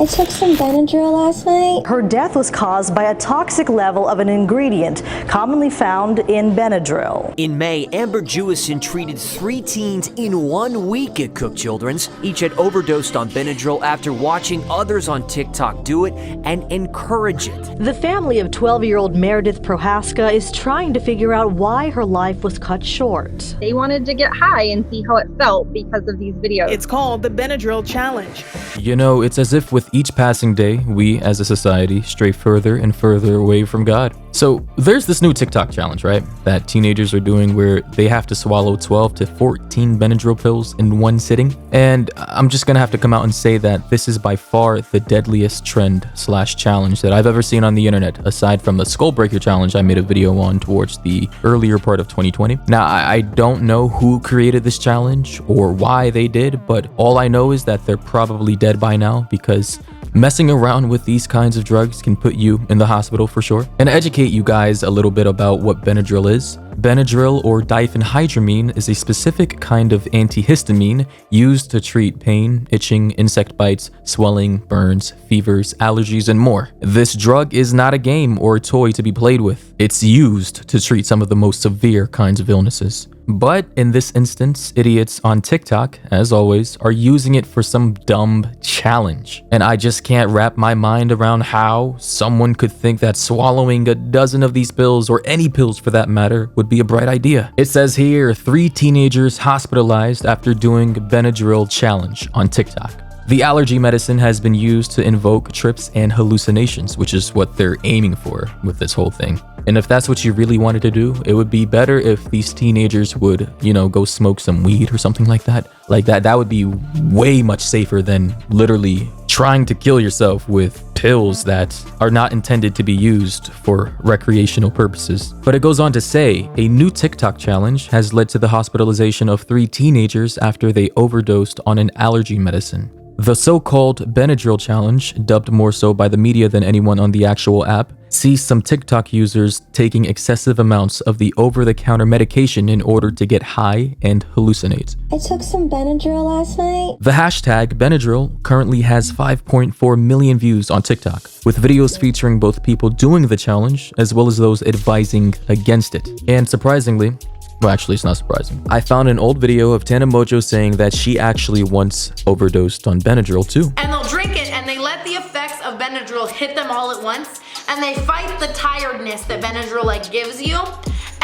I took some Benadryl last night. Her death was caused by a toxic level of an ingredient commonly found in Benadryl. In May, Amber Jewison treated 3 teens in 1 week at Cook Children's. Each had overdosed on Benadryl after watching others on TikTok do it and encourage it. The family of 12-year-old Meredith Prohaska is trying to figure out why her life was cut short. They wanted to get high and see how it felt because of these videos. It's called the Benadryl Challenge. You know, it's as if with each passing day, we as a society stray further and further away from God. So there's this new TikTok challenge, right? That teenagers are doing where they have to swallow 12 to 14 Benadryl pills in one sitting. And I'm just gonna have to come out and say that this is by far the deadliest trend/challenge that I've ever seen on the internet, aside from the Skull Breaker challenge I made a video on towards the earlier part of 2020. Now, I don't know who created this challenge or why they did, but all I know is that they're probably dead by now, because messing around with these kinds of drugs can put you in the hospital for sure. And to educate you guys a little bit about what Benadryl is, Benadryl or diphenhydramine is a specific kind of antihistamine used to treat pain, itching, insect bites, swelling, burns, fevers, allergies, and more. This drug is not a game or a toy to be played with. It's used to treat some of the most severe kinds of illnesses. But in this instance, idiots on TikTok, as always, are using it for some dumb challenge. And I just can't wrap my mind around how someone could think that swallowing a dozen of these pills, or any pills for that matter, would be a bright idea. It says here, 3 teenagers hospitalized after doing Benadryl challenge on TikTok. The allergy medicine has been used to invoke trips and hallucinations, which is what they're aiming for with this whole thing. And if that's what you really wanted to do, it would be better if these teenagers would, go smoke some weed or something like that. That would be way much safer than literally trying to kill yourself with pills that are not intended to be used for recreational purposes. But it goes on to say, a new TikTok challenge has led to the hospitalization of 3 teenagers after they overdosed on an allergy medicine. The so-called Benadryl challenge, dubbed more so by the media than anyone on the actual app, sees some TikTok users taking excessive amounts of the over-the-counter medication in order to get high and hallucinate. I took some Benadryl last night. The hashtag Benadryl currently has 5.4 million views on TikTok, with videos featuring both people doing the challenge as well as those advising against it. And surprisingly, well, actually, it's not surprising, I found an old video of Tana Mongeau saying that she actually once overdosed on Benadryl too. And they'll drink it and they let the effects of Benadryl hit them all at once, and they fight the tiredness that Benadryl gives you.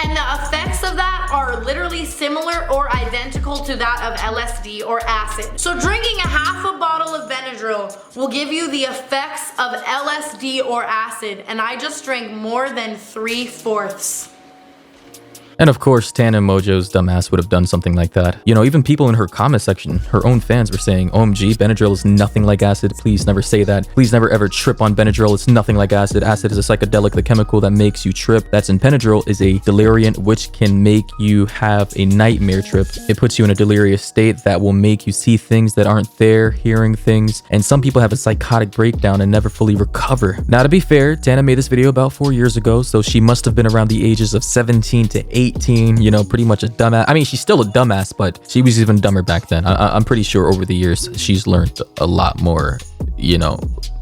And the effects of that are literally similar or identical to that of LSD or acid. So drinking a half a bottle of Benadryl will give you the effects of LSD or acid, and I just drank more than 3/4. And of course, Tana Mongeau's dumbass would have done something like that. Even people in her comment section, her own fans were saying, OMG, Benadryl is nothing like acid. Please never say that. Please never ever trip on Benadryl. It's nothing like acid. Acid is a psychedelic, the chemical that makes you trip. That's in Benadryl is a deliriant, which can make you have a nightmare trip. It puts you in a delirious state that will make you see things that aren't there, hearing things. And some people have a psychotic breakdown and never fully recover. Now, to be fair, Tana made this video about 4 years ago, so she must have been around the ages of 17 to 18, pretty much a dumbass. I mean, she's still a dumbass, but she was even dumber back then. I'm pretty sure over the years, she's learned a lot more,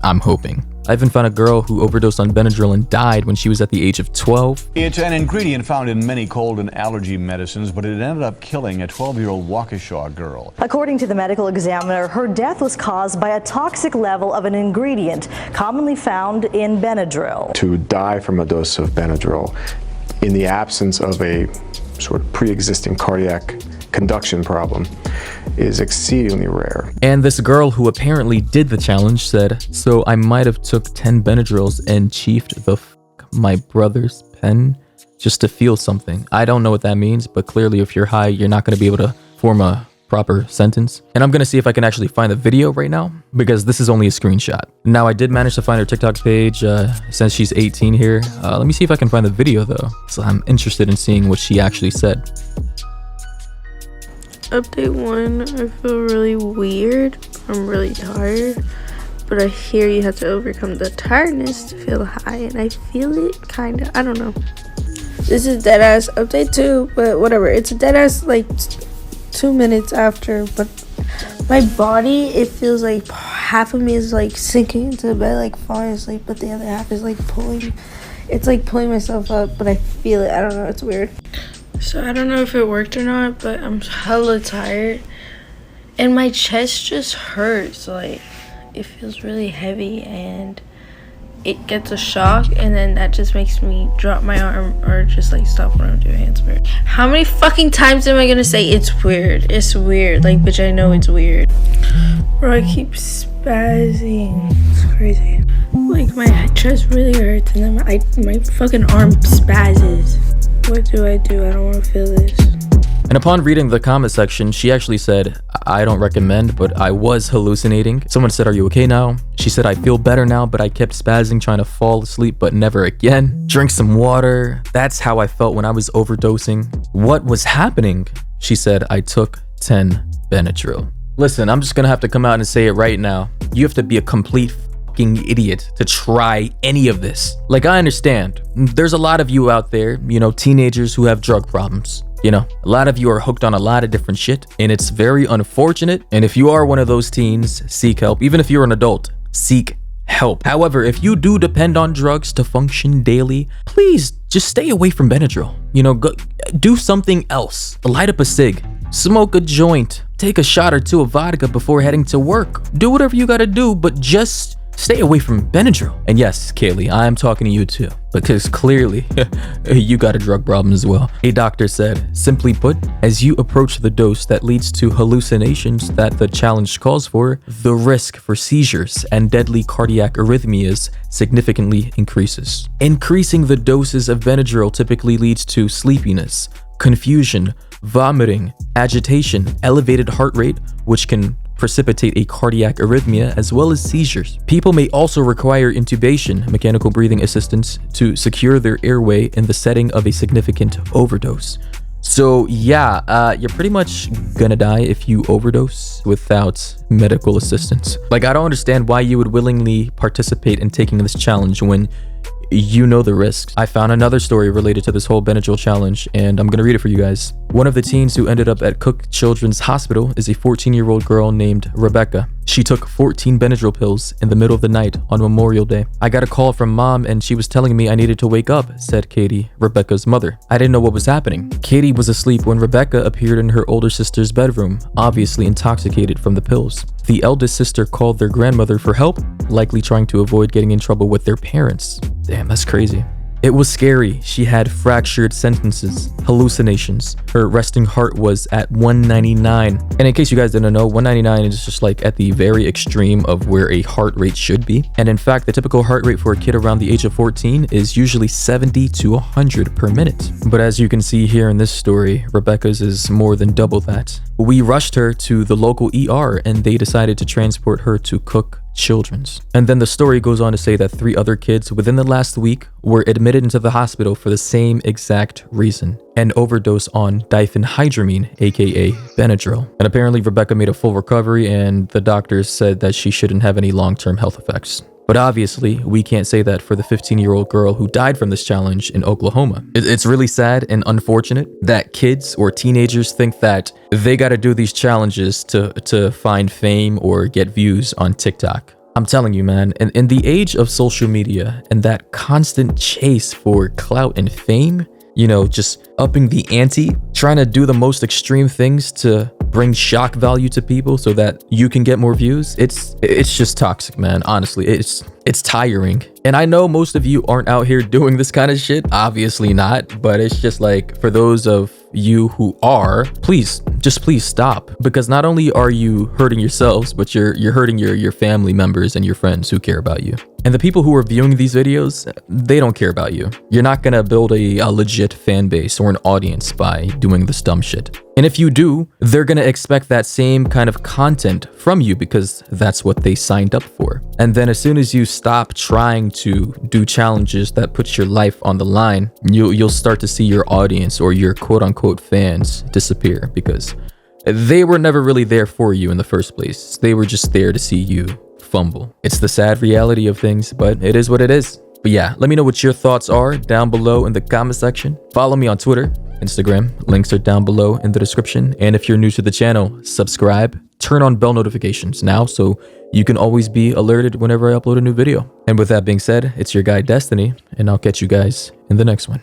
I'm hoping. I even found a girl who overdosed on Benadryl and died when she was at the age of 12. It's an ingredient found in many cold and allergy medicines, but it ended up killing a 12-year-old Waukesha girl. According to the medical examiner, her death was caused by a toxic level of an ingredient commonly found in Benadryl. To die from a dose of Benadryl in the absence of a sort of pre-existing cardiac conduction problem is exceedingly rare. And this girl who apparently did the challenge said, so I might have took 10 Benadryls and chiefed my brother's pen just to feel something. I don't know what that means, but clearly if you're high, you're not going to be able to form a proper sentence. And I'm gonna see if I can actually find the video right now, because this is only a screenshot. Now, I did manage to find her TikTok page since she's 18 here. Let me see if I can find the video though, so I'm interested in seeing what she actually said. Update 1, I feel really weird. I'm really tired, but I hear you have to overcome the tiredness to feel high, and I feel it kinda, I don't know. This is deadass update 2, but whatever. It's a deadass 2 minutes after, but my body, it feels like half of me is like sinking into the bed, like falling asleep, but the other half is like pulling. It's like pulling myself up, but I feel it. I don't know. It's weird. So I don't know if it worked or not, but I'm hella tired. And my chest just hurts. Like, it feels really heavy and it gets a shock. And then that just makes me drop my arm or just like stop what I'm doing. It's weird. How many fucking times am I gonna say it's weird? It's weird. Like, bitch, I know it's weird. Bro, I keep spazzing. It's crazy. Like, my chest really hurts and then my fucking arm spazzes. What do? I don't want to feel this. And upon reading the comment section, she actually said, I don't recommend, but I was hallucinating. Someone said, are you okay now? She said, I feel better now, but I kept spazzing trying to fall asleep, but never again. Drink some water. That's how I felt when I was overdosing. What was happening? She said, I took 10 Benadryl. Listen, I'm just gonna have to come out and say it right now. You have to be a complete idiot to try any of this. Like, I understand. There's a lot of you out there, you know, teenagers who have drug problems. You know, a lot of you are hooked on a lot of different shit, and it's very unfortunate. And if you are one of those teens, seek help. Even if you're an adult, seek help. However, if you do depend on drugs to function daily, please just stay away from Benadryl. You know, go do something else. Light up a cig, smoke a joint, take a shot or two of vodka before heading to work. Do whatever you gotta do, but just stay away from Benadryl. And yes, Kaylee, I am talking to you too, because clearly you got a drug problem as well. A doctor said, simply put, as you approach the dose that leads to hallucinations that the challenge calls for, the risk for seizures and deadly cardiac arrhythmias significantly increases. Increasing the doses of Benadryl typically leads to sleepiness, confusion, vomiting, agitation, elevated heart rate, which can precipitate a cardiac arrhythmia, as well as seizures. People may also require intubation, mechanical breathing assistance, to secure their airway in the setting of a significant overdose. So yeah, you're pretty much gonna die if you overdose without medical assistance. Like, I don't understand why you would willingly participate in taking this challenge when you know the risks. I found another story related to this whole Benadryl challenge, and I'm gonna read it for you guys. One of the teens who ended up at Cook Children's Hospital is a 14-year-old girl named Rebecca. She took 14 Benadryl pills in the middle of the night on Memorial Day. I got a call from mom and she was telling me I needed to wake up, said Katie, Rebecca's mother. I didn't know what was happening. Katie was asleep when Rebecca appeared in her older sister's bedroom, obviously intoxicated from the pills. The eldest sister called their grandmother for help, likely trying to avoid getting in trouble with their parents. Damn, that's crazy. It was scary. She had fractured sentences, hallucinations. Her resting heart was at 199. And in case you guys didn't know, 199 is just like at the very extreme of where a heart rate should be. And in fact, the typical heart rate for a kid around the age of 14 is usually 70 to 100 per minute. But as you can see here in this story, Rebecca's is more than double that. We rushed her to the local ER and they decided to transport her to Cook Children's. And then the story goes on to say that 3 other kids within the last week were admitted into the hospital for the same exact reason, an overdose on diphenhydramine, aka Benadryl. And apparently Rebecca made a full recovery and the doctors said that she shouldn't have any long-term health effects. But obviously, we can't say that for the 15-year-old girl who died from this challenge in Oklahoma. It's really sad and unfortunate that kids or teenagers think that they gotta do these challenges to find fame or get views on TikTok. I'm telling you, man, in the age of social media and that constant chase for clout and fame, you know, just upping the ante, trying to do the most extreme things to bring shock value to people so that you can get more views. It's just toxic, man. Honestly, it's tiring. And I know most of you aren't out here doing this kind of shit. Obviously not, but it's just like, for those of you who are, please stop, because not only are you hurting yourselves, but you're hurting your family members and your friends who care about you. And the people who are viewing these videos, they don't care about you. You're not gonna build a legit fan base or an audience by doing this dumb shit. And if you do, they're gonna expect that same kind of content from you because that's what they signed up for. And then as soon as you stop trying to do challenges that put your life on the line, you'll start to see your audience or your quote-unquote fans disappear because they were never really there for you in the first place. They were just there to see you fumble. It's the sad reality of things, but it is what it is. But yeah, let me know what your thoughts are down below in the comment section. Follow me on Twitter, Instagram. Links are down below in the description. And if you're new to the channel, subscribe turn on bell notifications now so you can always be alerted whenever I upload a new video. And with that being said, it's your guy Destiny, and I'll catch you guys in the next one.